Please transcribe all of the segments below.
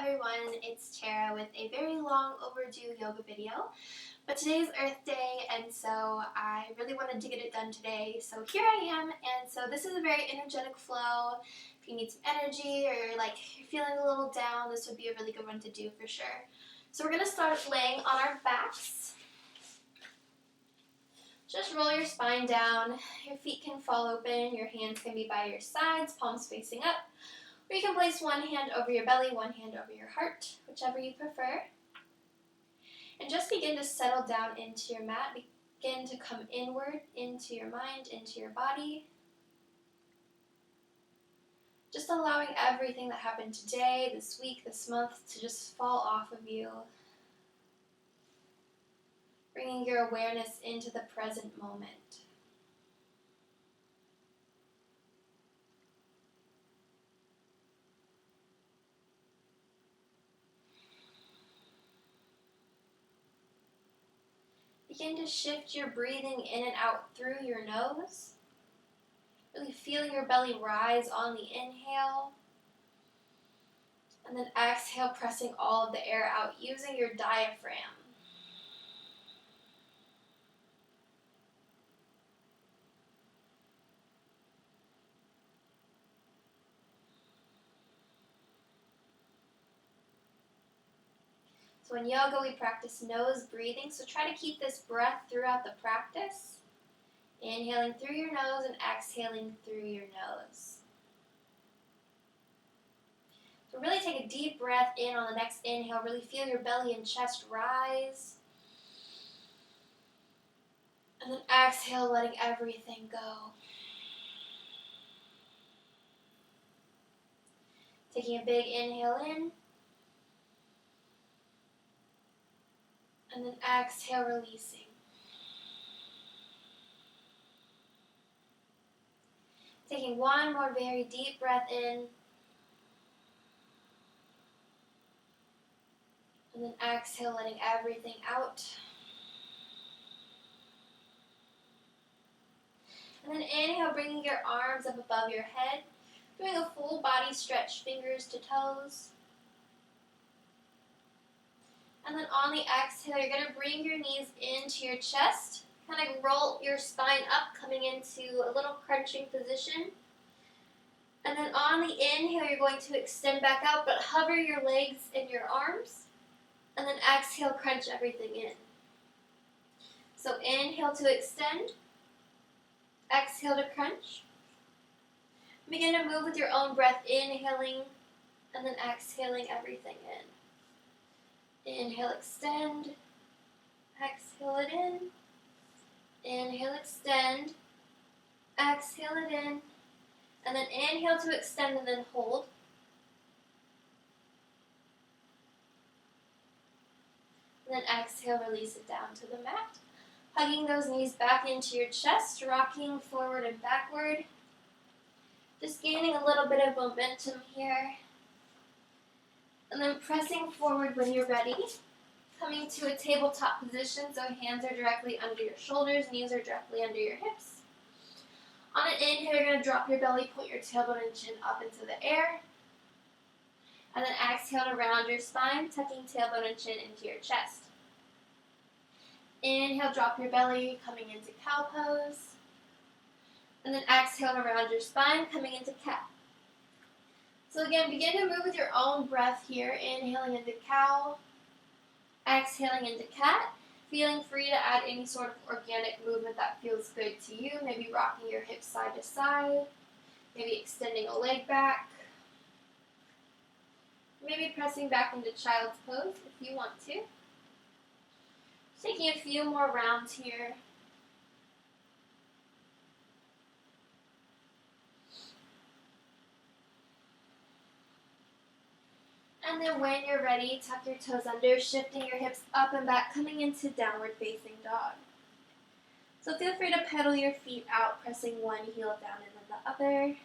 everyone, it's Tara with a very long overdue yoga video. But today's Earth Day, and so I really wanted to get it done today. So here I am, and so this is a very energetic flow. If you need some energy or you're feeling a little down, this would be a really good one to do for sure. So we're going to start laying on our backs. Just roll your spine down, your feet can fall open, your hands can be by your sides, palms facing up. Or you can place one hand over your belly, one hand over your heart, whichever you prefer. And just begin to settle down into your mat. Begin to come inward into your mind, into your body. Just allowing everything that happened today, this week, this month to just fall off of you. Bringing your awareness into the present moment. Begin to shift your breathing in and out through your nose. Really feeling your belly rise on the inhale. And then exhale, pressing all of the air out using your diaphragm. So in yoga, we practice nose breathing, so try to keep this breath throughout the practice. Inhaling through your nose and exhaling through your nose. So really take a deep breath in on the next inhale. Really feel your belly and chest rise. And then exhale, letting everything go. Taking a big inhale in. And then exhale, releasing. Taking one more very deep breath in. And then exhale, letting everything out. And then inhale, bringing your arms up above your head. Doing a full body stretch, fingers to toes. And then on the exhale, you're going to bring your knees into your chest. Kind of roll your spine up, coming into a little crunching position. And then on the inhale, you're going to extend back out, but hover your legs and your arms. And then exhale, crunch everything in. So inhale to extend. Exhale to crunch. Begin to move with your own breath, inhaling and then exhaling everything in. Inhale, extend. Exhale it in. Inhale, extend. Exhale it in. And then inhale to extend and then hold. And then exhale, release it down to the mat. Hugging those knees back into your chest, rocking forward and backward. Just gaining a little bit of momentum here. And then pressing forward when you're ready. Coming to a tabletop position, so hands are directly under your shoulders, knees are directly under your hips. On an inhale, you're going to drop your belly, point your tailbone and chin up into the air. And then exhale to round your spine, tucking tailbone and chin into your chest. Inhale, drop your belly, coming into cow pose. And then exhale to round your spine, coming into cat. So again, begin to move with your own breath here. Inhaling into cow. Exhaling into cat. Feeling free to add any sort of organic movement that feels good to you. Maybe rocking your hips side to side. Maybe extending a leg back. Maybe pressing back into child's pose if you want to. Taking a few more rounds here. And then when you're ready, tuck your toes under, shifting your hips up and back, coming into downward facing dog. So feel free to pedal your feet out, pressing one heel down and then the other.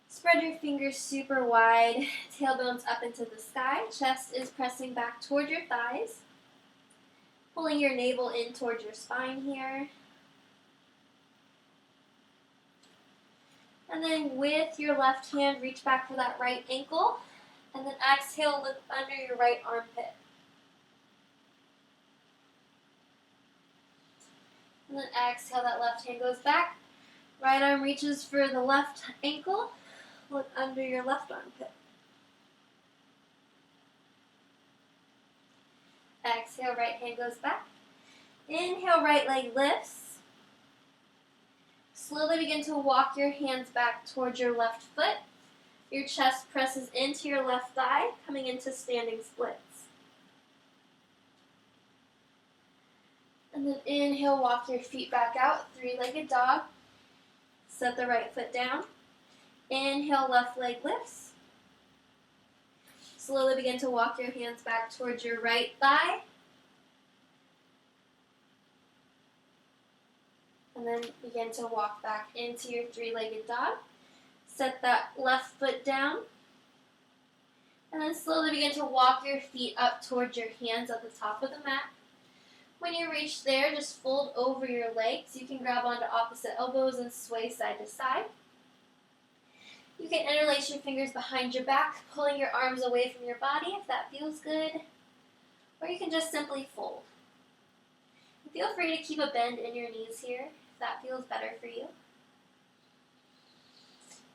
Spread your fingers super wide, tailbones up into the sky, chest is pressing back toward your thighs. Pulling your navel in towards your spine here. And then with your left hand, reach back for that right ankle. And then exhale, look under your right armpit. And then exhale, that left hand goes back. Right arm reaches for the left ankle. Look under your left armpit. Exhale, right hand goes back. Inhale, right leg lifts. Slowly begin to walk your hands back towards your left foot. Your chest presses into your left thigh, coming into standing splits. And then inhale, walk your feet back out, three-legged dog. Set the right foot down. Inhale, left leg lifts. Slowly begin to walk your hands back towards your right thigh. And then begin to walk back into your three-legged dog. Set that left foot down. And then slowly begin to walk your feet up towards your hands at the top of the mat. When you reach there, just fold over your legs. You can grab onto opposite elbows and sway side to side. You can interlace your fingers behind your back, pulling your arms away from your body if that feels good. Or you can just simply fold. Feel free to keep a bend in your knees here if that feels better for you.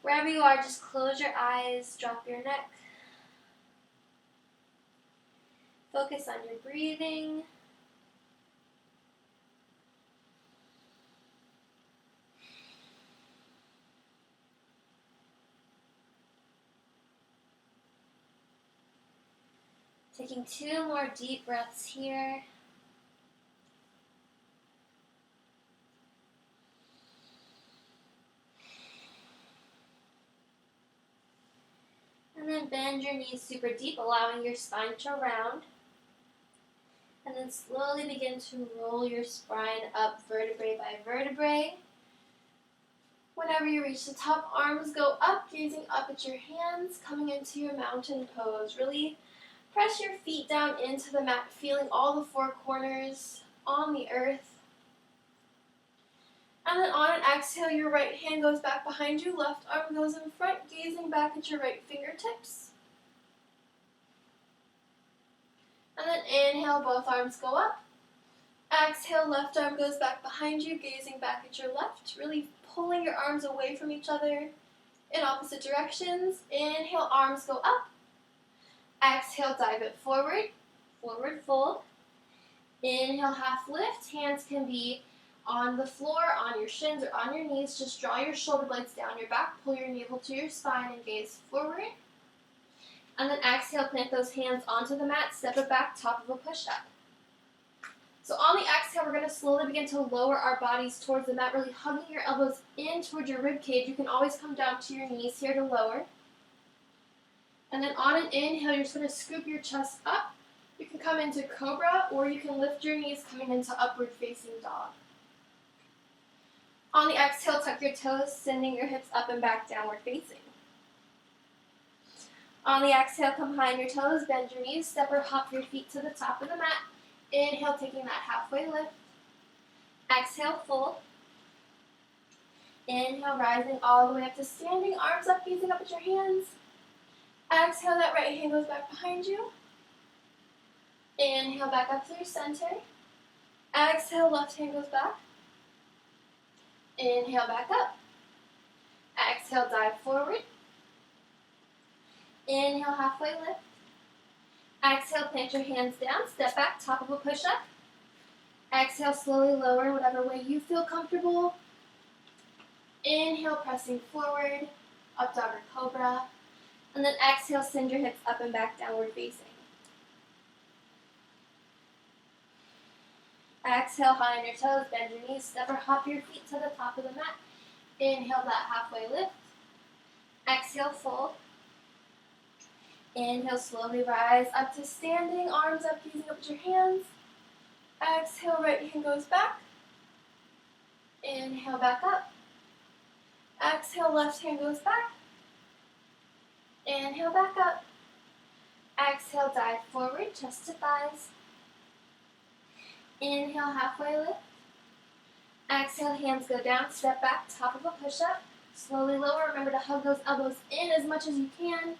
Wherever you are, just close your eyes, drop your neck. Focus on your breathing. Taking 2 more deep breaths here. And then bend your knees super deep, allowing your spine to round. And then slowly begin to roll your spine up vertebrae by vertebrae. Whenever you reach the top, arms go up, gazing up at your hands, coming into your mountain pose. Really press your feet down into the mat, feeling all the 4 corners on the earth. And then on an exhale, your right hand goes back behind you, left arm goes in front, gazing back at your right fingertips. And then inhale, both arms go up. Exhale, left arm goes back behind you, gazing back at your left, really pulling your arms away from each other in opposite directions. Inhale, arms go up. Exhale, dive it forward, forward fold. Inhale, half lift. Hands can be on the floor, on your shins, or on your knees. Just draw your shoulder blades down your back, pull your navel to your spine, and gaze forward. And then exhale, plant those hands onto the mat, step it back, top of a push-up. So on the exhale, we're going to slowly begin to lower our bodies towards the mat, really hugging your elbows in towards your rib cage. You can always come down to your knees here to lower. And then on an inhale, you're just going to scoop your chest up. You can come into cobra, or you can lift your knees coming into upward facing dog. On the exhale, tuck your toes, sending your hips up and back, downward facing. On the exhale, come high on your toes, bend your knees, step or hop your feet to the top of the mat. Inhale, taking that halfway lift. Exhale, fold. Inhale, rising all the way up to standing, arms up, gazing up at your hands. Exhale, that right hand goes back behind you. Inhale, back up through center. Exhale, left hand goes back. Inhale, back up. Exhale, dive forward. Inhale, halfway lift. Exhale, plant your hands down, step back, top of a push-up. Exhale, slowly lower whatever way you feel comfortable. Inhale, pressing forward, up dog or cobra. And then exhale, send your hips up and back, downward facing. Exhale, high on your toes, bend your knees, step or hop your feet to the top of the mat. Inhale, that halfway lift. Exhale, fold. Inhale, slowly rise up to standing, arms up, gazing up at your hands. Exhale, right hand goes back. Inhale, back up. Exhale, left hand goes back. Inhale, back up. Exhale, dive forward, chest to thighs. Inhale, halfway lift. Exhale, hands go down, step back, top of a push-up. Slowly lower. Remember to hug those elbows in as much as you can.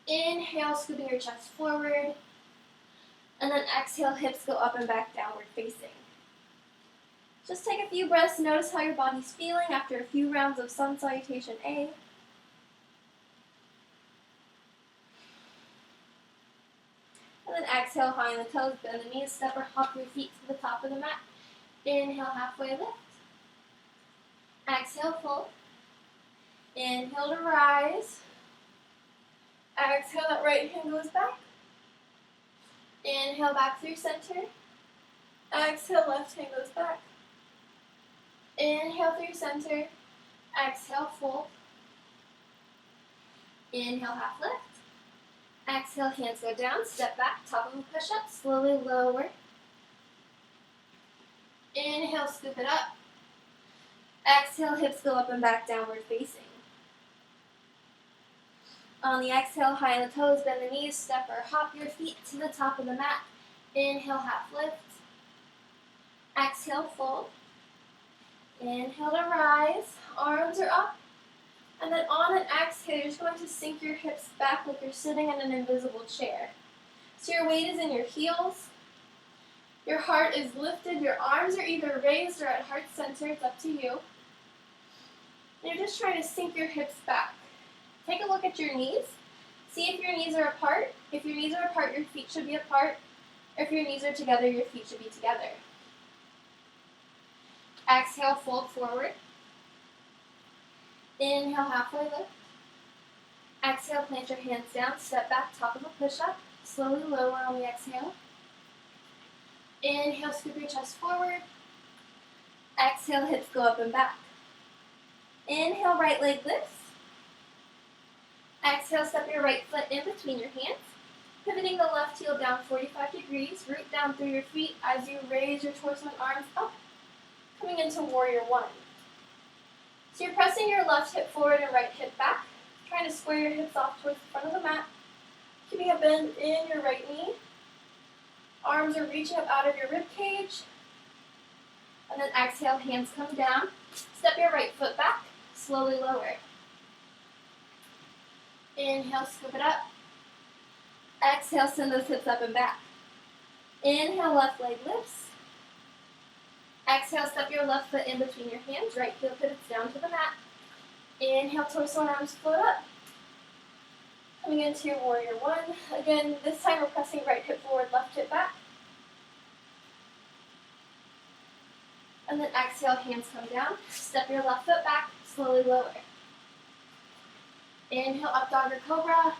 Inhale, scooping your chest forward. And then exhale, hips go up and back, downward facing. Just take a few breaths. Notice how your body's feeling after a few rounds of sun salutation A. And then exhale, high on the toes, bend the knees, step or hop your feet to the top of the mat. Inhale, halfway lift. Exhale, fold. Inhale to rise. Exhale, that right hand goes back. Inhale, back through center. Exhale, left hand goes back. Inhale through center. Exhale, fold. Inhale, half lift. Exhale, hands go down, step back, top of a push-up, slowly lower. Inhale, scoop it up. Exhale, hips go up and back, downward facing. On the exhale, high on the toes, bend the knees, step or hop your feet to the top of the mat. Inhale, half lift. Exhale, fold. Inhale to rise, arms are up. And then on an exhale, you're just going to sink your hips back like you're sitting in an invisible chair. So your weight is in your heels. Your heart is lifted. Your arms are either raised or at heart center. It's up to you. And you're just trying to sink your hips back. Take a look at your knees. See if your knees are apart. If your knees are apart, your feet should be apart. If your knees are together, your feet should be together. Exhale, fold forward. Inhale, halfway lift. Exhale, plant your hands down, step back, top of a push-up. Slowly lower on the exhale. Inhale, scoop your chest forward. Exhale, hips go up and back. Inhale, right leg lifts. Exhale, step your right foot in between your hands. Pivoting the left heel down 45 degrees. Root down through your feet as you raise your torso and arms up. Coming into warrior one. So you're pressing your left hip forward and right hip back. Trying to square your hips off towards the front of the mat. Keeping a bend in your right knee. Arms are reaching up out of your rib cage. And then exhale, hands come down. Step your right foot back. Slowly lower. Inhale, scoop it up. Exhale, send those hips up and back. Inhale, left leg lifts. Exhale, step your left foot in between your hands. Right heel pivots down to the mat. Inhale, torso and arms float up. Coming into your warrior one. Again, this time we're pressing right hip forward, left hip back. And then exhale, hands come down. Step your left foot back, slowly lower. Inhale, up dog or cobra.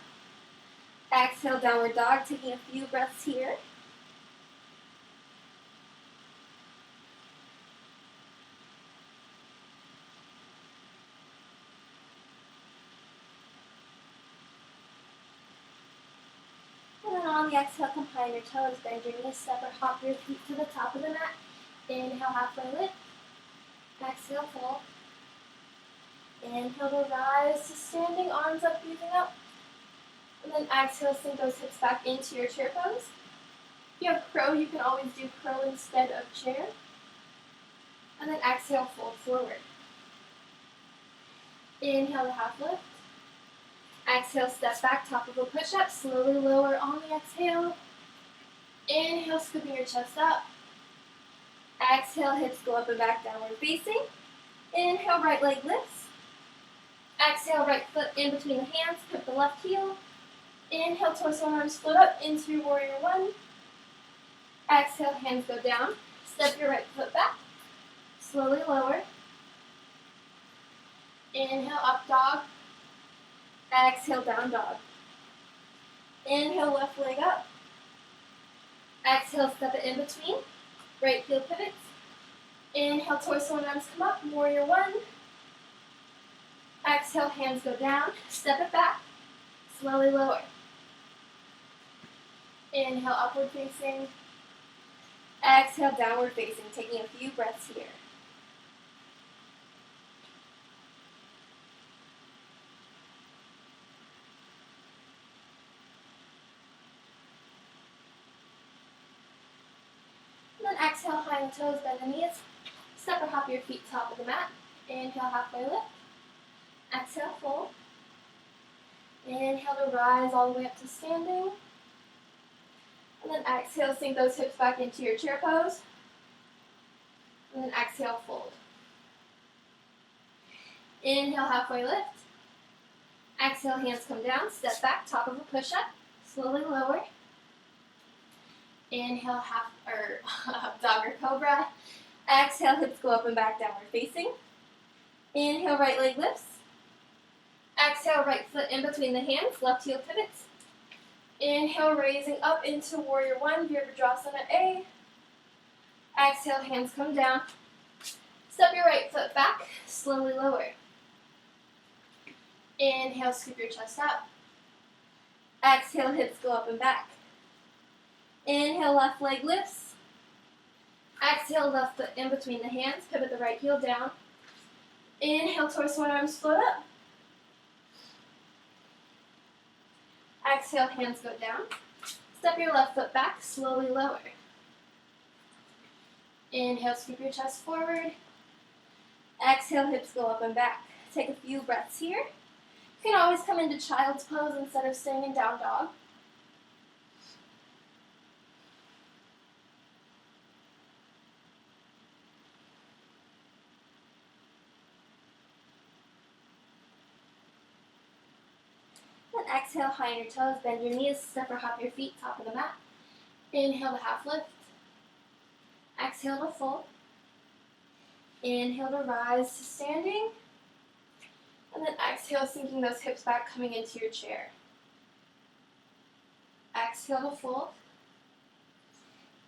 Exhale, downward dog, taking a few breaths here. And then on the exhale, come high on your toes, bend your knees, step or hop your feet to the top of the mat. Inhale, halfway lift. Exhale, fold. Inhale to rise to standing, arms up, breathing up. And then exhale, sink those hips back into your chair pose. If you have crow, you can always do crow instead of chair. And then exhale, fold forward. Inhale to half lift. Exhale, step back, top of a push-up. Slowly lower on the exhale. Inhale, scooping your chest up. Exhale, hips go up and back, downward facing. Inhale, right leg lifts. Exhale, right foot in between the hands, put the left heel. Inhale, torso and arms float up into your warrior one. Exhale, hands go down. Step your right foot back. Slowly lower. Inhale, up dog. Exhale, down dog. Inhale, left leg up. Exhale, step it in between. Right heel pivots. Inhale, torso and arms come up. Warrior one. Exhale, hands go down. Step it back. Slowly lower. Inhale, upward facing. Exhale, downward facing. Taking a few breaths here. And then exhale, high on the toes, bend the knees. Step or hop your feet top of the mat. Inhale, halfway lift. to rise all the way up to standing. And then exhale, sink those hips back into your chair pose. And then exhale, fold. Inhale, halfway lift. Exhale, hands come down, step back, top of a push-up. Slowly lower. Inhale, up dog or cobra. Exhale, hips go up and back, downward facing. Inhale, right leg lifts. Exhale, right foot in between the hands, left heel pivots. Inhale, raising up into warrior one, Virabhadrasana A. Exhale, hands come down. Step your right foot back, slowly lower. Inhale, scoop your chest out. Exhale, hips go up and back. Inhale, left leg lifts. Exhale, left foot in between the hands, pivot the right heel down. Inhale, torso and arms float up. Exhale, hands go down. Step your left foot back, slowly lower. Inhale, scoop your chest forward. Exhale, hips go up and back. Take a few breaths here. You can always come into child's pose instead of staying in down dog. Then exhale, high on your toes, bend your knees, step or hop your feet, top of the mat. Inhale to half lift. Exhale to fold. Inhale to rise to standing. And then exhale, sinking those hips back, coming into your chair. Exhale to fold.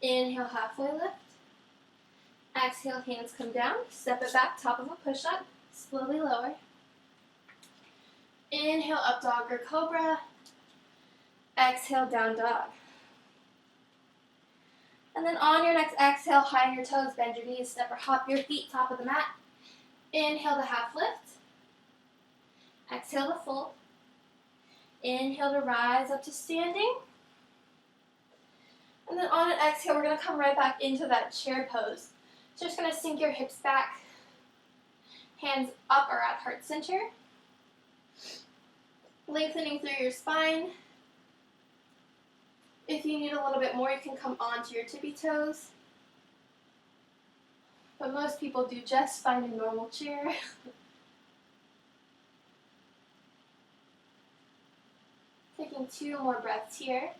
Inhale, halfway lift. Exhale, hands come down. Step it back, top of a push-up. Slowly lower. Inhale, up dog or cobra. Exhale, down dog. And then on your next exhale, high on your toes, bend your knees, step or hop your feet, top of the mat. Inhale to half lift. Exhale to fold. Inhale to rise up to standing. And then on an exhale, we're going to come right back into that chair pose. So just going to sink your hips back, hands up or at heart center. Lengthening through your spine. If you need a little bit more, you can come onto your tippy toes. But most people do just fine in a normal chair. Taking 2 more breaths here.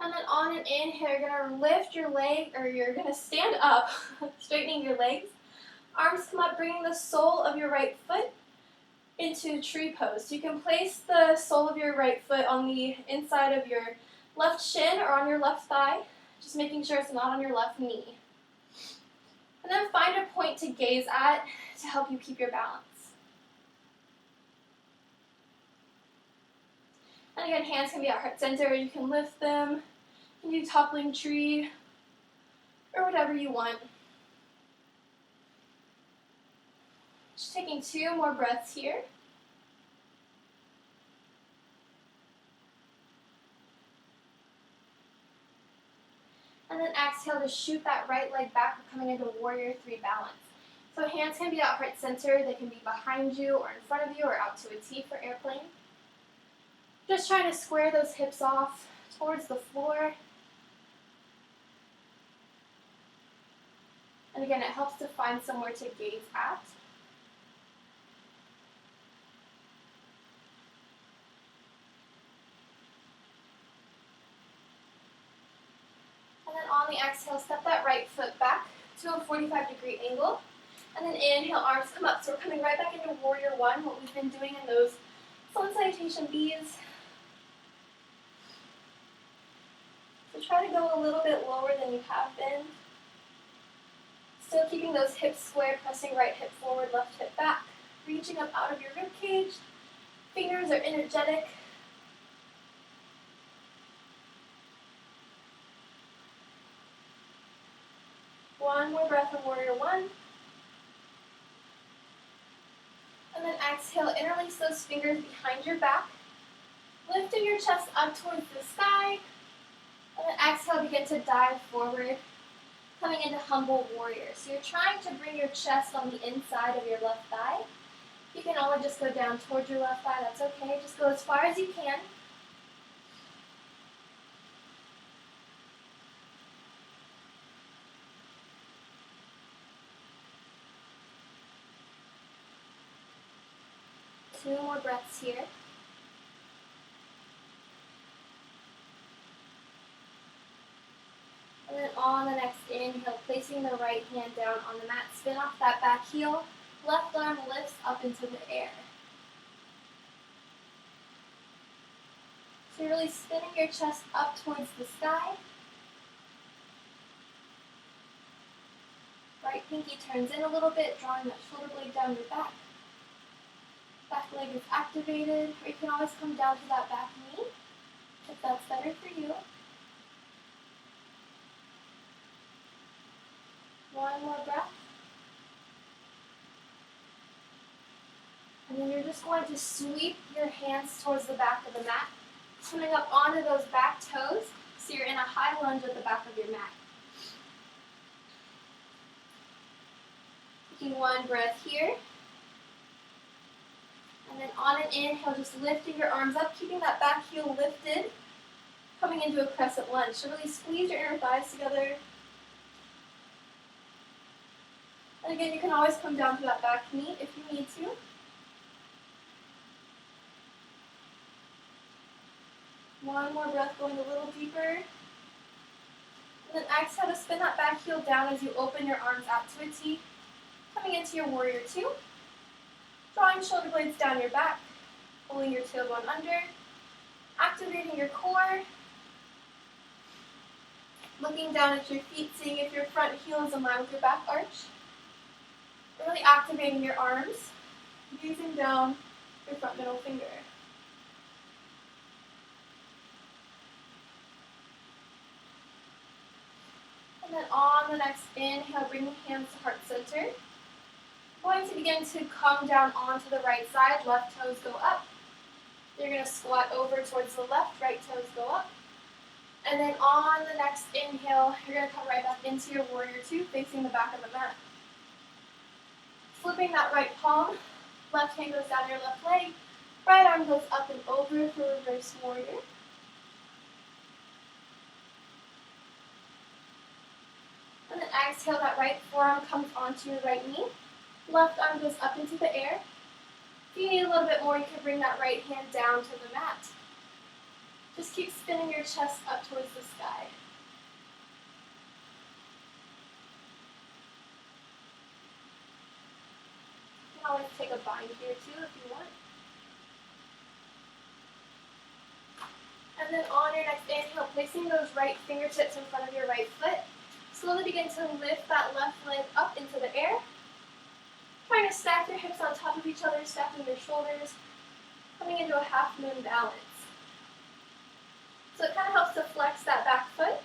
And then on an inhale, you're going to lift your leg, or you're going to stand up, straightening your legs. Arms come up, bringing the sole of your right foot into tree pose. So you can place the sole of your right foot on the inside of your left shin or on your left thigh, just making sure it's not on your left knee. And then find a point to gaze at to help you keep your balance. And again, hands can be at heart center. You can lift them. You can do toppling tree or whatever you want. Just taking 2 more breaths here. And then exhale to shoot that right leg back. We're coming into warrior 3 balance. So hands can be at heart center. They can be behind you or in front of you or out to a T for airplane. Just trying to square those hips off towards the floor. And again, it helps to find somewhere to gaze at. And then on the exhale, step that right foot back to a 45-degree angle. And then inhale, arms come up. So we're coming right back into warrior 1, what we've been doing in those sun salutation Bs. So try to go a little bit lower than you have been. Still keeping those hips square, pressing right hip forward, left hip back. Reaching up out of your rib cage. Fingers are energetic. One more breath of warrior 1. And then exhale, interlace those fingers behind your back. Lifting your chest up towards the sky. And then exhale, begin to dive forward. coming into humble warrior. So you're trying to bring your chest on the inside of your left thigh. You can always just go down towards your left thigh, that's okay. Just go as far as you can. Two more breaths here. And then on the next inhale, placing the right hand down on the mat, spin off that back heel. Left arm lifts up into the air. So you're really spinning your chest up towards the sky. Right pinky turns in a little bit, drawing that shoulder blade down your back. Back leg is activated, or you can always come down to that back knee, if that's better for you. One more breath. And then you're just going to sweep your hands towards the back of the mat, coming up onto those back toes, so you're in a high lunge at the back of your mat. Taking one breath here. And then on an inhale, just lifting your arms up, keeping that back heel lifted, coming into a crescent lunge. So really squeeze your inner thighs together. And again, you can always come down to that back knee if you need to. One more breath, going a little deeper. And then exhale to spin that back heel down as you open your arms out to a T. Coming into your warrior two. Drawing shoulder blades down your back. Pulling your tailbone under. Activating your core. Looking down at your feet, seeing if your front heel is in line with your back arch. Really activating your arms. Using down your front middle finger. And then on the next inhale, bringing hands to heart center. Going to begin to come down onto the right side, left toes go up. You're going to squat over towards the left, right toes go up. And then on the next inhale, you're going to come right back into your warrior two, facing the back of the mat. Flipping that right palm, left hand goes down your left leg, right arm goes up and over for reverse warrior. And then exhale, that right forearm comes onto your right knee. Left arm goes up into the air. If you need a little bit more, you can bring that right hand down to the mat. Just keep spinning your chest up towards the sky. You can always take a bind here too if you want. And then on your next inhale, placing those right fingertips in front of your right foot. Slowly begin to lift that left leg up into the air. Trying to stack your hips on top of each other, stacking your shoulders, coming into a half moon balance. So it kind of helps to flex that back foot.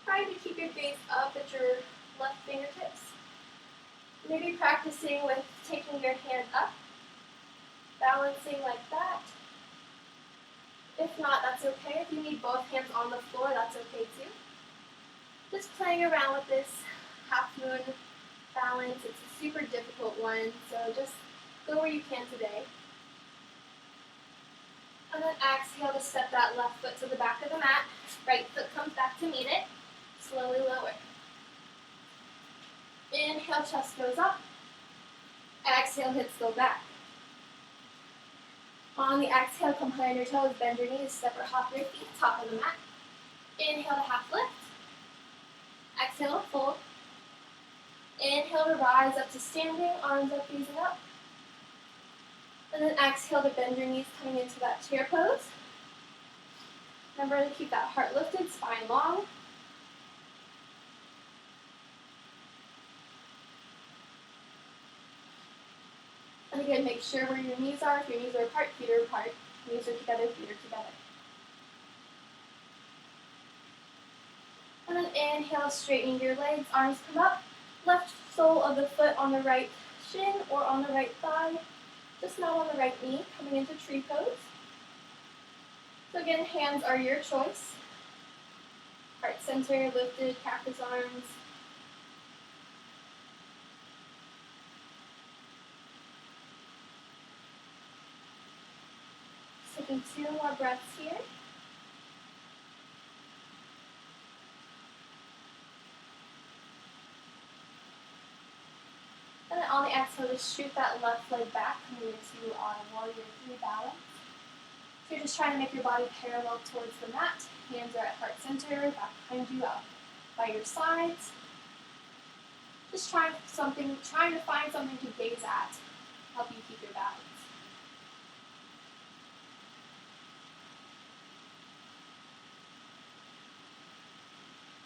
Trying to keep your gaze up at your left fingertips. Maybe practicing with taking your hand up, balancing like that. If not, that's okay. If you need both hands on the floor, that's okay too. Just playing around with this half moon balance. It's a super difficult one, so just go where you can today. And then exhale to step that left foot to the back of the mat. Right foot comes back to meet it. Slowly lower. Inhale, chest goes up. Exhale, hips go back. On the exhale, come high on your toes, bend your knees, step or hop your feet, top of the mat. Inhale to half lift. Exhale to fold. Inhale to rise up to standing, arms up, facing up. And then exhale to bend your knees, coming into that chair pose. Remember to keep that heart lifted, spine long. And again, make sure where your knees are. If your knees are apart, feet are apart. Knees are together, feet are together. And then inhale, straightening your legs, arms come up. Left sole of the foot on the right shin or on the right thigh. Just not on the right knee, coming into tree pose. So again, hands are your choice. Heart center lifted, cactus arms. Taking 2 more breaths here. And then on the exhale, just shoot that left leg back, coming into our warrior 3 balance. So you're just trying to make your body parallel towards the mat. Hands are at heart center, back behind you, out by your sides. Just trying to find something to gaze at, help you keep your balance.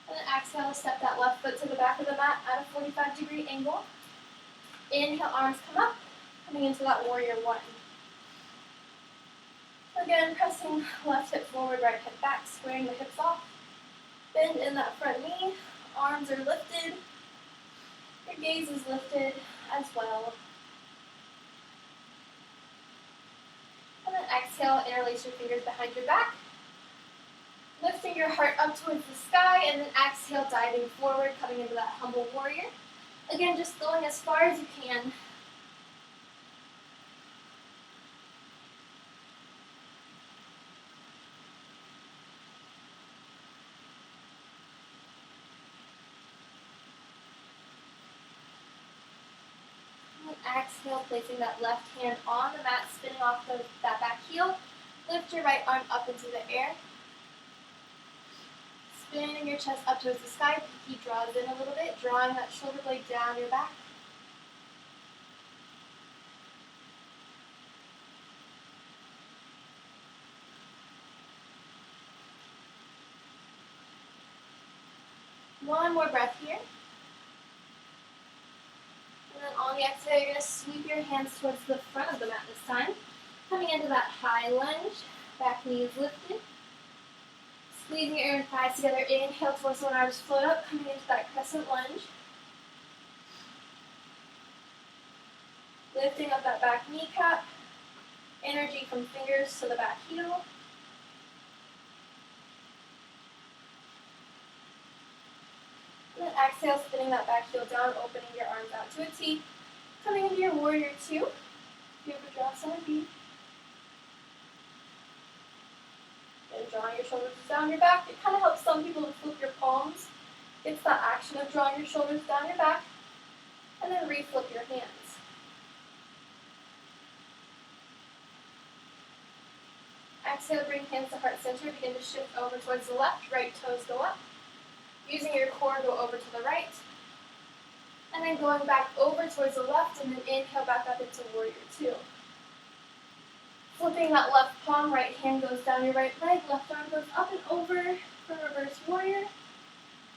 And then exhale, step that left foot to the back of the mat at a 45-degree angle. Inhale, arms come up, coming into that warrior 1. Again, pressing left hip forward, right hip back, squaring the hips off. Bend in that front knee, arms are lifted. Your gaze is lifted as well. And then exhale, interlace your fingers behind your back. Lifting your heart up towards the sky, and then exhale, diving forward, coming into that humble warrior. Again, just going as far as you can. And exhale, placing that left hand on the mat, spinning off that back heel. Lift your right arm up into the air. Spinning your chest up towards the sky. Pinky draws in a little bit, drawing that shoulder blade down your back. One more breath here. And then on the exhale, you're going to sweep your hands towards the front of the mat this time. Coming into that high lunge, back knees lifted. Squeezing your inner thighs together, inhale, torso and arms float up, coming into that crescent lunge. Lifting up that back kneecap, energy from fingers to the back heel. And then exhale, spinning that back heel down, opening your arms out to a T. Coming into your warrior 2, Virabhadrasana B. And drawing your shoulders down your back. It kind of helps some people to flip your palms. It's that action of drawing your shoulders down your back. And then re-flip your hands. Exhale, bring hands to heart center. Begin to shift over towards the left. Right toes go up. Using your core, go over to the right. And then going back over towards the left, and then inhale back up into warrior 2. Flipping that left palm, right hand goes down your right leg, left arm goes up and over for reverse warrior.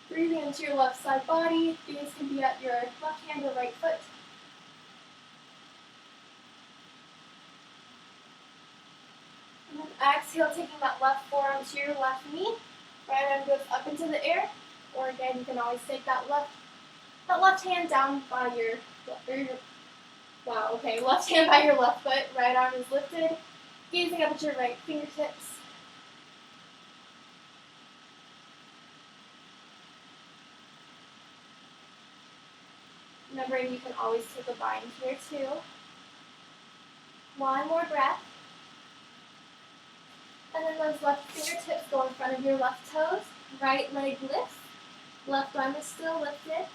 Breathing into your left side body. Gaze can be at your left hand or right foot. And then exhale, taking that left forearm to your left knee. Right arm goes up into the air. Or again, you can always take that left hand down by left hand by your left foot. Right arm is lifted. Gazing up at your right fingertips. Remembering you can always take a bind here too. One more breath. And then those left fingertips go in front of your left toes. Right leg lifts. Left arm is still lifted.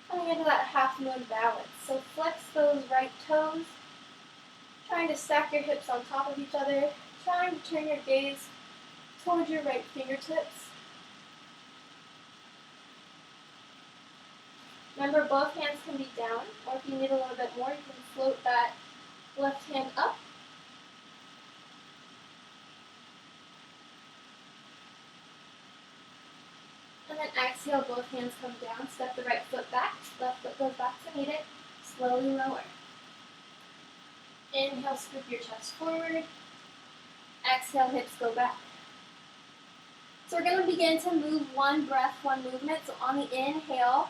Coming into that half moon balance. So flex those right toes. Trying to stack your hips on top of each other. Trying to turn your gaze towards your right fingertips. Remember, both hands can be down, or if you need a little bit more, you can float that left hand up. And then exhale, both hands come down, step the right foot back, left foot goes back to meet it, slowly lower. Inhale, scoop your chest forward. Exhale, hips go back. So we're going to begin to move one breath, one movement. So on the inhale,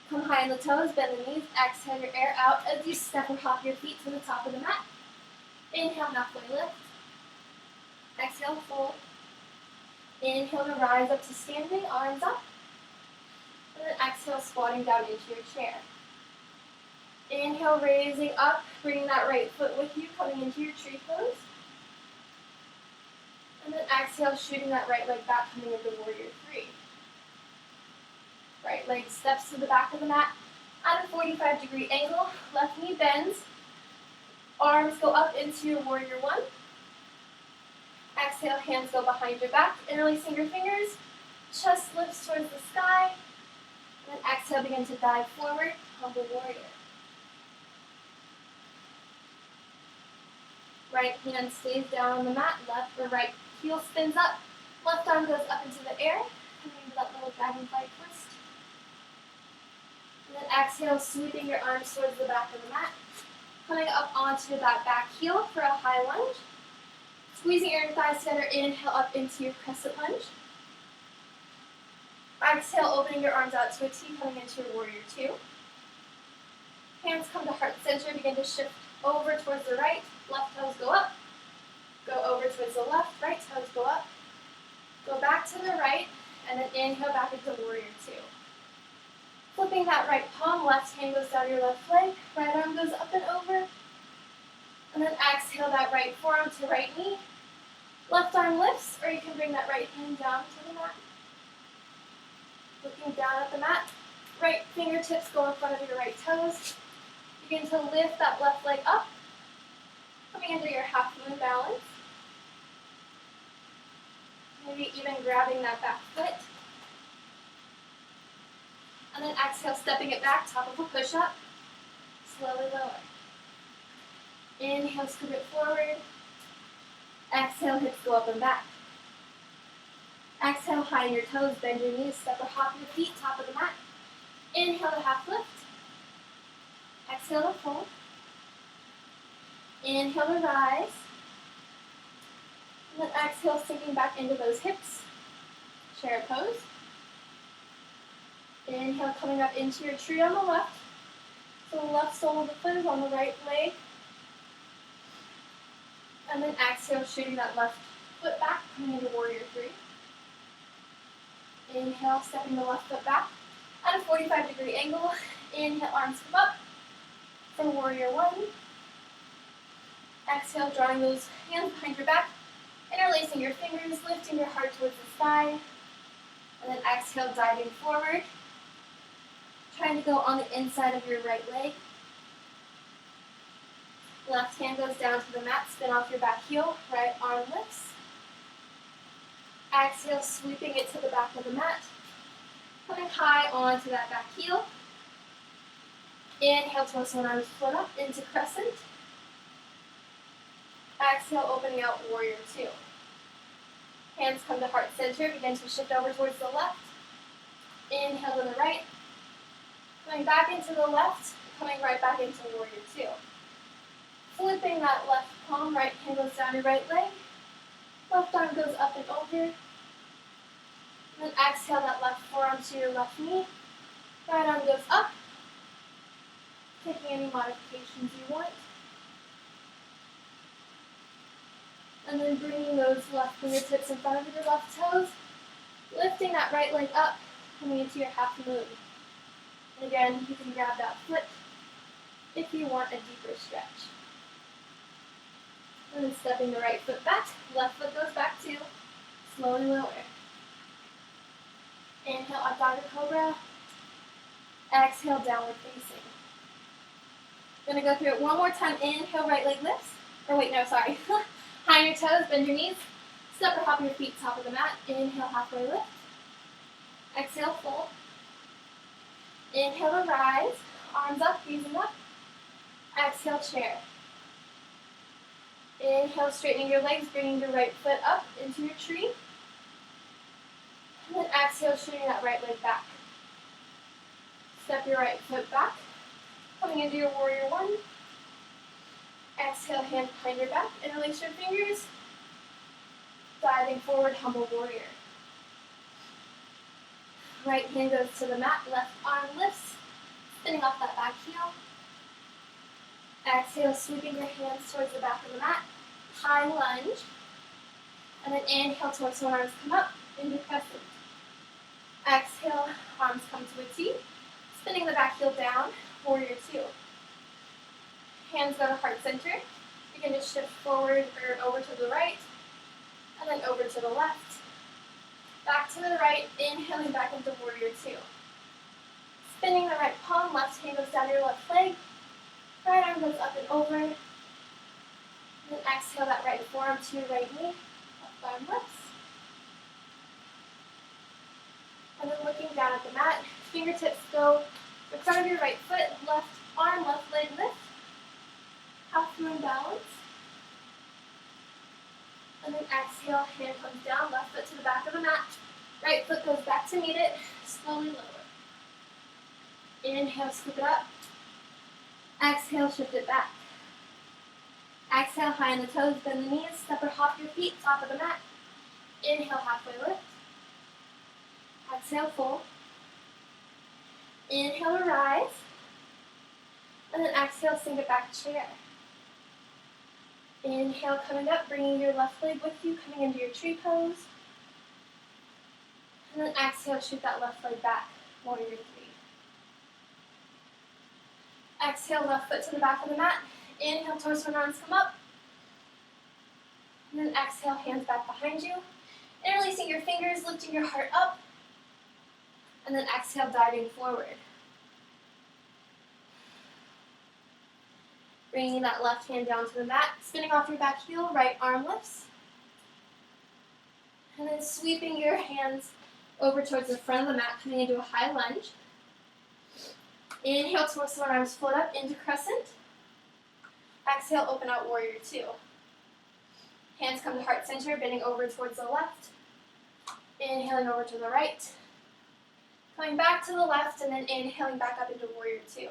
come high on the toes, bend the knees, exhale your air out as you step or hop your feet to the top of the mat. Inhale, halfway lift. Exhale, fold. Inhale to rise up to standing, arms up. And then exhale, squatting down into your chair. Inhale, raising up, bringing that right foot with you, coming into your tree pose. And then exhale, shooting that right leg back, coming into warrior three. Right leg steps to the back of the mat at a 45-degree angle. Left knee bends. Arms go up into your warrior one. Exhale, hands go behind your back, interlacing your fingers. Chest lifts towards the sky. And then exhale, begin to dive forward, humble warrior. Right hand stays down on the mat, left or right heel spins up. Left arm goes up into the air, coming into that little dragonfly twist. And then exhale, sweeping your arms towards the back of the mat. Coming up onto that back heel for a high lunge. Squeezing your inner thighs together, inhale up into your crescent lunge. Exhale, opening your arms out to a T, coming into your warrior two. Hands come to heart center, begin to shift over towards the right. Left toes go up. Go over towards the left, right toes go up. Go back to the right, and then inhale back into warrior two. Flipping that right palm, left hand goes down your left leg, right arm goes up and over. And then exhale that right forearm to right knee. Left arm lifts, or you can bring that right hand down to the mat. Looking down at the mat, right fingertips go in front of your right toes. Begin to lift that left leg up, coming into your half moon balance. Maybe even grabbing that back foot. And then exhale, stepping it back, top of a push-up. Slowly lower. Inhale, scoop it forward. Exhale, hips go up and back. Exhale, high in your toes, bend your knees, step or hop your feet, top of the mat. Inhale to half lift. Exhale to fold. Inhale to rise. And then exhale, sinking back into those hips. Chair pose. Inhale, coming up into your tree on the left. So the left sole of the foot is on the right leg. And then exhale, shooting that left foot back, coming into warrior three. Inhale, stepping the left foot back at a 45-degree angle. Inhale, arms come up for warrior one. Exhale, drawing those hands behind your back, interlacing your fingers, lifting your heart towards the sky. And then exhale, diving forward. Trying to go on the inside of your right leg. Left hand goes down to the mat, spin off your back heel, right arm lifts. Exhale, sweeping it to the back of the mat. Coming high onto that back heel. Inhale, twist one arms, float up into crescent. Exhale, opening out warrior two. Hands come to heart center, begin to shift over towards the left. Inhale to the right. Coming back into the left, coming right back into warrior two. Flipping that left palm, right hand goes down your right leg. Left arm goes up and over. And then exhale that left forearm to your left knee. Right arm goes up. Taking any modifications you want. And then bringing those left fingertips in front of your left toes. Lifting that right leg up, coming into your half moon. And again, you can grab that foot if you want a deeper stretch. And then stepping the right foot back, left foot goes back too. Slowly lower. Inhale, up dog or cobra. Exhale, downward facing. Gonna go through it one more time. Inhale, right leg lifts. Or wait, no, sorry. High on your toes, bend your knees. Step or hop your feet, top of the mat. Inhale, halfway lift. Exhale, fold. Inhale to rise. Arms up, breathing up. Exhale, chair. Inhale, straightening your legs, bringing your right foot up into your tree. And then exhale, shooting that right leg back. Step your right foot back. Coming into your warrior one. Exhale, hand behind your back. Interlace your fingers. Diving forward, humble warrior. Right hand goes to the mat. Left arm lifts. Spinning off that back heel. Exhale, sweeping your hands towards the back of the mat. High lunge. And then inhale, torso and arms come up. into crescent. Exhale, arms come to a T. Spinning the back heel down, warrior two. Hands go to heart center. Begin to shift forward or over to the right, and then over to the left. Back to the right, inhaling back into warrior two. Spinning the right palm, left hand goes down your left leg. Right arm goes up and over. And then exhale that right forearm to your right knee. Left arm lifts. And then looking down at the mat, fingertips go in front of your right foot, left arm, left leg lift. Half moon balance. And then exhale, hand comes down, left foot to the back of the mat. Right foot goes back to meet it, slowly lower. Inhale, scoop it up. Exhale, shift it back. Exhale, high on the toes, bend the knees, step or hop your feet, top of the mat. Inhale, halfway lift. Exhale, fold. Inhale, rise. And then exhale, sink it back chair. Inhale, coming up, bringing your left leg with you, coming into your tree pose. And then exhale, shoot that left leg back, warrior three. Exhale, left foot to the back of the mat. Inhale, torso and arms come up. And then exhale, hands back behind you. Interlacing your fingers, lifting your heart up. And then exhale, diving forward. Bringing that left hand down to the mat, spinning off your back heel, right arm lifts. And then sweeping your hands over towards the front of the mat, coming into a high lunge. Inhale, torso and arms float up into crescent. Exhale, open out warrior two. Hands come to heart center, bending over towards the left. Inhaling over to the right. Coming back to the left, and then inhaling back up into warrior two.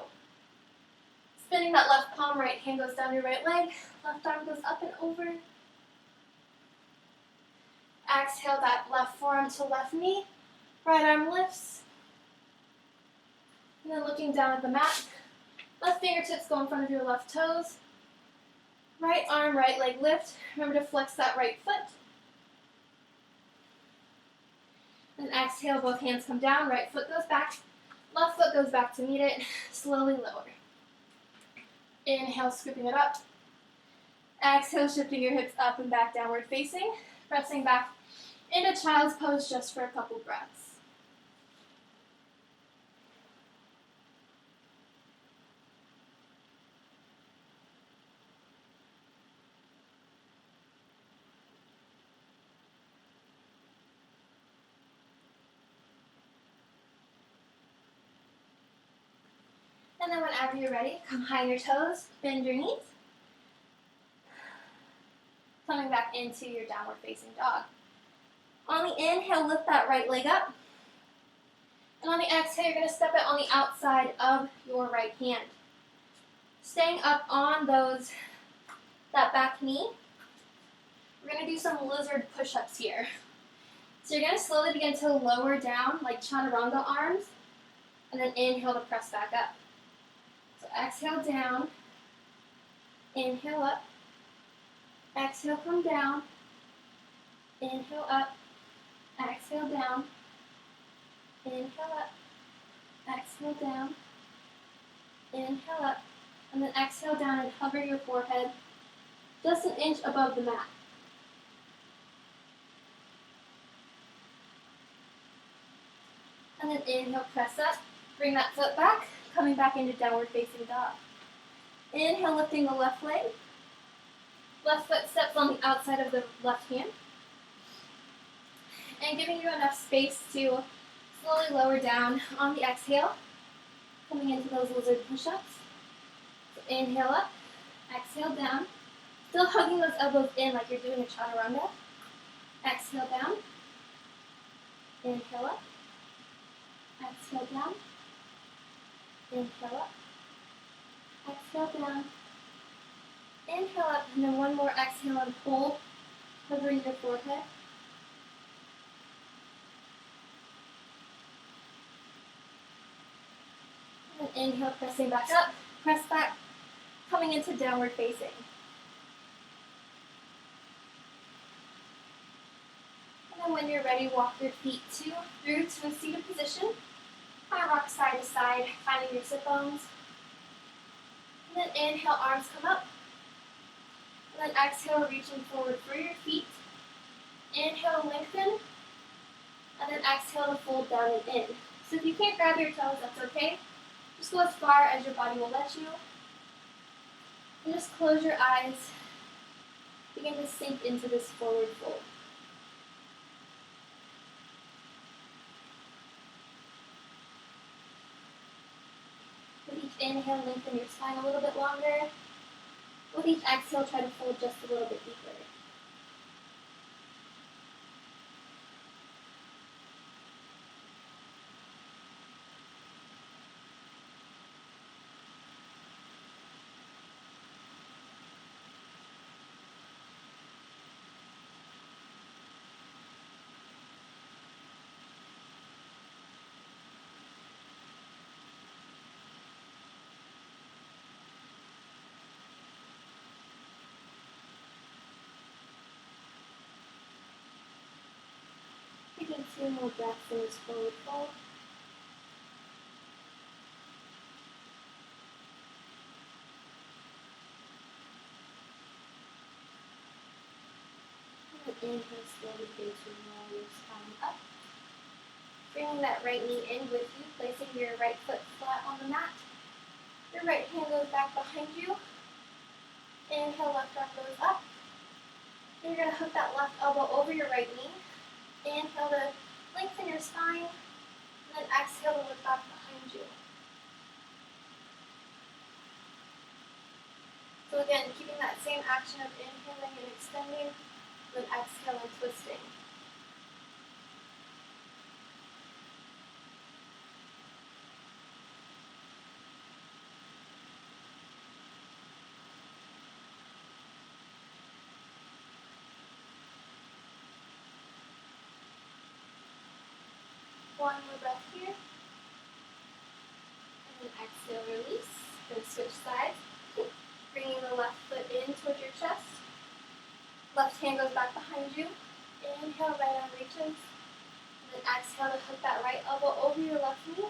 Spinning that left palm, right hand goes down your right leg. Left arm goes up and over. Exhale that left forearm to left knee. Right arm lifts. And then looking down at the mat. Left fingertips go in front of your left toes. Right arm, right leg lift. Remember to flex that right foot. And exhale, both hands come down. Right foot goes back. Left foot goes back to meet it. Slowly lower. Inhale, scooping it up. Exhale, shifting your hips up and back, downward facing. Pressing back into child's pose just for a couple breaths. And then whenever you're ready, come high on your toes, bend your knees. Coming back into your downward facing dog. On the inhale, lift that right leg up. And on the exhale, you're going to step it on the outside of your right hand. Staying up on that back knee. We're going to do some lizard push-ups here. So you're going to slowly begin to lower down like chaturanga arms. And then inhale to press back up. So exhale down, inhale up, exhale come down, inhale up, exhale down, inhale up, exhale down, inhale up, and then exhale down and hover your forehead just an inch above the mat. And then inhale, press up, bring that foot back. Coming back into downward facing dog. Inhale, lifting the left leg. Left foot steps on the outside of the left hand. And giving you enough space to slowly lower down on the exhale. Coming into those lizard push-ups. So inhale up, exhale down. Still hugging those elbows in like you're doing a chaturanga. Exhale down. Inhale up. Exhale down. Inhale up, exhale down, inhale up, and then one more exhale and hold, covering your forehead. And then inhale, pressing back up, press back, coming into downward facing. And then when you're ready, walk your feet through to a seated position. Kind of rock side to side, finding your sit bones. And then inhale, arms come up. And then exhale, reaching forward for your feet. Inhale to lengthen. And then exhale to fold down and in. So if you can't grab your toes, that's okay. Just go as far as your body will let you. And just close your eyes. Begin to sink into this forward fold. With each inhale, lengthen your spine a little bit longer. With each exhale, try to fold just a little bit deeper. Taking 2 more breaths in this forward fold. And inhale, slowly begin to roll your spine up. Bringing that right knee in with you, placing your right foot flat on the mat. Your right hand goes back behind you. Inhale, left arm goes up. And you're going to hook that left elbow over your right knee. Inhale to lengthen your spine. And then exhale to look back behind you. So again, keeping that same action of inhaling and extending, then exhale and twisting. One more breath here. And then exhale, release. Then switch sides. Bringing the left foot in towards your chest. Left hand goes back behind you. Inhale, right arm reaches. And then exhale to hook that right elbow over your left knee.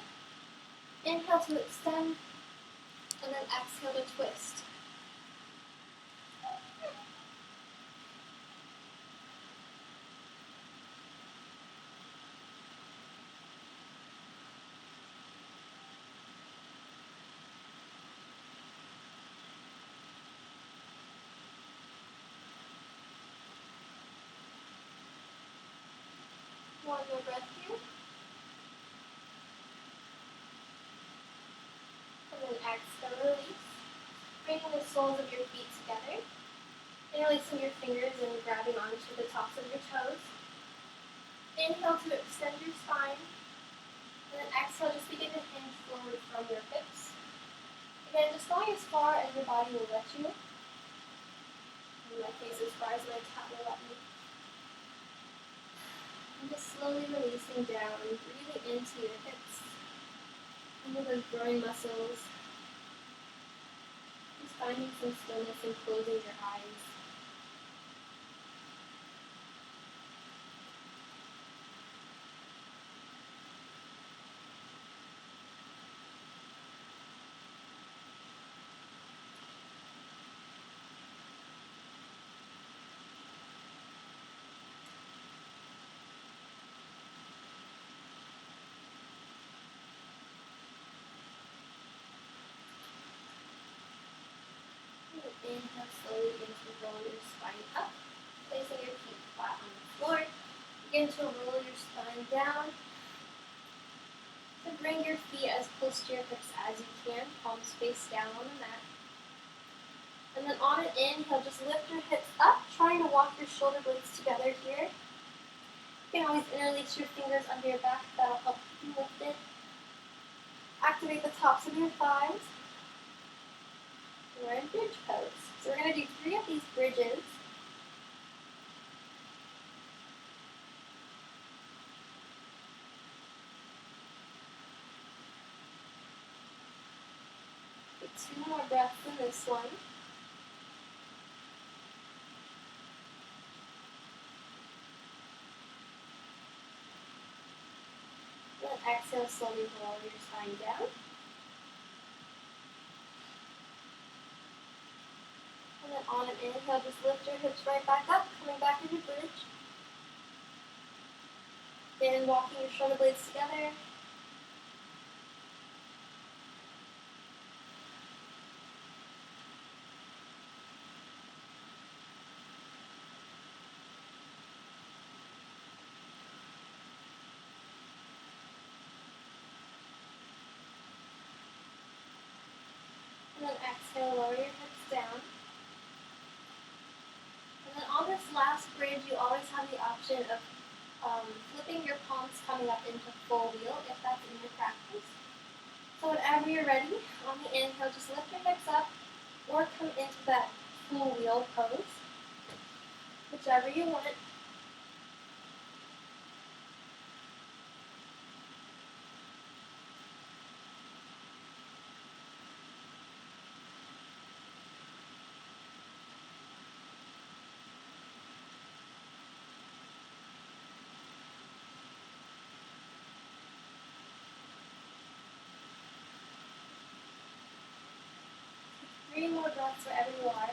Inhale to extend. And then exhale to twist. One more breath here. And then exhale, release. Bringing the soles of your feet together. Interlacing your fingers and grabbing onto the tops of your toes. Inhale to extend your spine. And then exhale, just begin to hinge forward from your hips. Again, just going as far as your body will let you. In my case, as far as my cat will let me. And just slowly releasing down, breathing into your hips, into those growing muscles. Just finding some stillness and closing your eyes. Inhale, slowly begin to roll your spine up, placing your feet flat on the floor. Begin to roll your spine down. So bring your feet as close to your hips as you can, palms face down on the mat. And then on an inhale, just lift your hips up, trying to walk your shoulder blades together here. You can always interlace your fingers under your back, that'll help keep you lifted. Activate the tops of your thighs. We're in bridge pose. So we're going to do 3 of these bridges. Take 2 more breaths in this one. exhale, slowly lower your spine down. And then on an inhale, just lift your hips right back up, coming back into bridge. Then walking your shoulder blades together. And then exhale, lower your hips down. And then on this last bridge, you always have the option of flipping your palms coming up into full wheel if that's in your practice. So whenever you're ready, on the inhale, just lift your hips up or come into that full wheel pose, whichever you want. 3 more breaths wherever you are.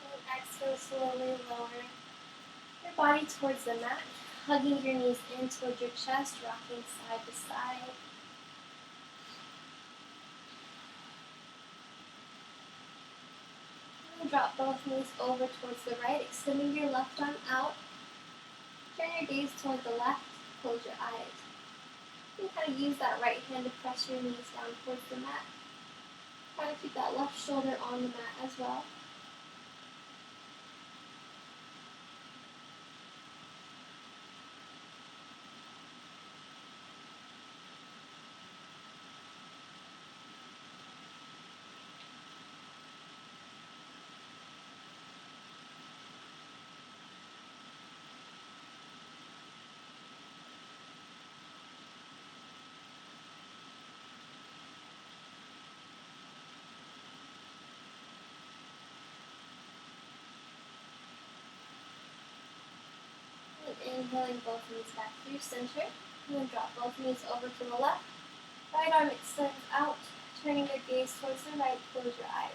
And exhale, slowly lower your body towards the mat, hugging your knees in towards your chest, rocking side to side. And drop both knees over towards the right, extending your left arm out. Turn your gaze toward the left, close your eyes. You can kind of use that right hand to press your knees down towards the mat. Try to keep that left shoulder on the mat as well. Inhaling both knees back through center, and then drop both knees over to the left. Right arm extends out, turning your gaze towards the right, close your eyes.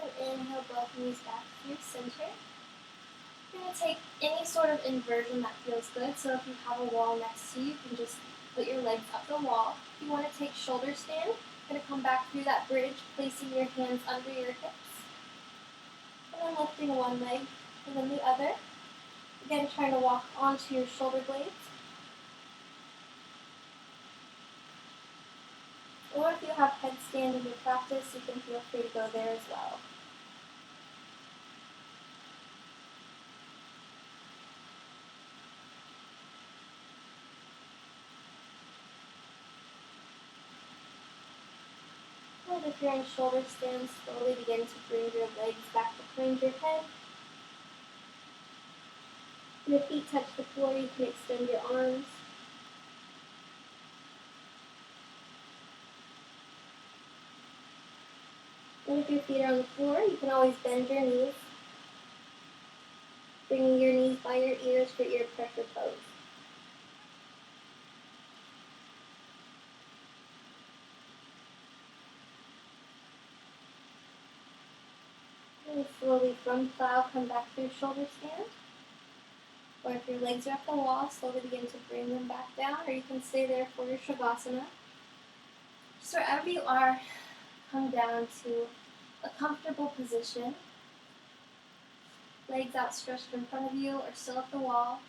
And inhale both knees back through center. You're going to take any sort of inversion that feels good. So if you have a wall next to you, you can just put your legs up the wall. If you want to take shoulder stand, you're going to come back through that bridge, placing your hands under your hips. And then lifting one leg and then the other. Again, trying to walk onto your shoulder blades. Or if you have headstand in your practice, you can feel free to go there as well. And if you're in shoulder stand, slowly begin to bring your legs back behind your head. Your feet touch the floor, you can extend your arms. And if your feet are on the floor, you can always bend your knees, bringing your knees by your ears for ear pressure pose. And slowly from plow, come back through shoulder stand. Or if your legs are up the wall, slowly begin to bring them back down, or you can stay there for your Savasana. Just wherever you are, come down to a comfortable position. Legs outstretched in front of you or still at the wall,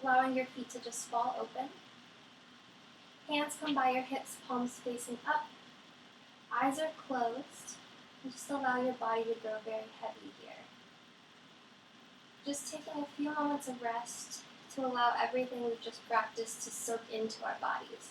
allowing your feet to just fall open. Hands come by your hips, palms facing up. Eyes are closed. And just allow your body to grow very heavy here. Just taking a few moments of rest to allow everything we've just practiced to soak into our bodies.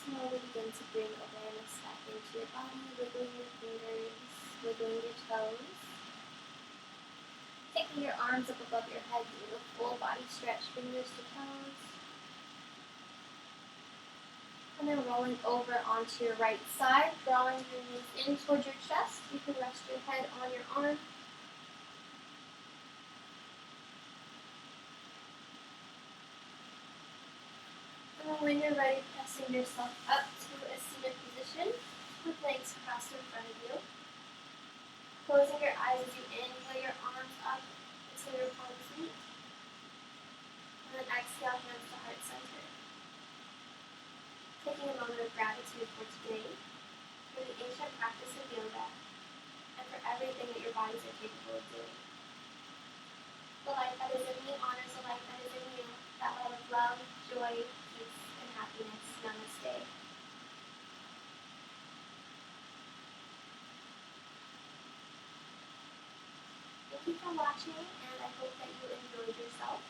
Slowly begin to bring awareness back into your body, wiggling your fingers, wiggling your toes. Taking your arms up above your head, doing a full body stretch, fingers to toes. And then rolling over onto your right side, drawing your knees in towards your chest. You can rest your head on your arm. And then when you're ready, pressing yourself up to a seated position with legs crossed in front of you. Closing your eyes as you inhale your arms up until your palms meet. And then exhale, hands to heart center. Taking a moment of gratitude for today, for the ancient practice of yoga, and for everything that your bodies are capable of doing. The light that is in me honors the light that is in you, that light of love, joy, peace, and happiness. Namaste. Thank you for watching, and I hope that you enjoyed yourself.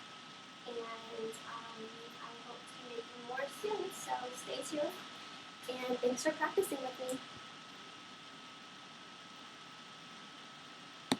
And I hope to be making more soon, so stay tuned. And thanks for practicing with me.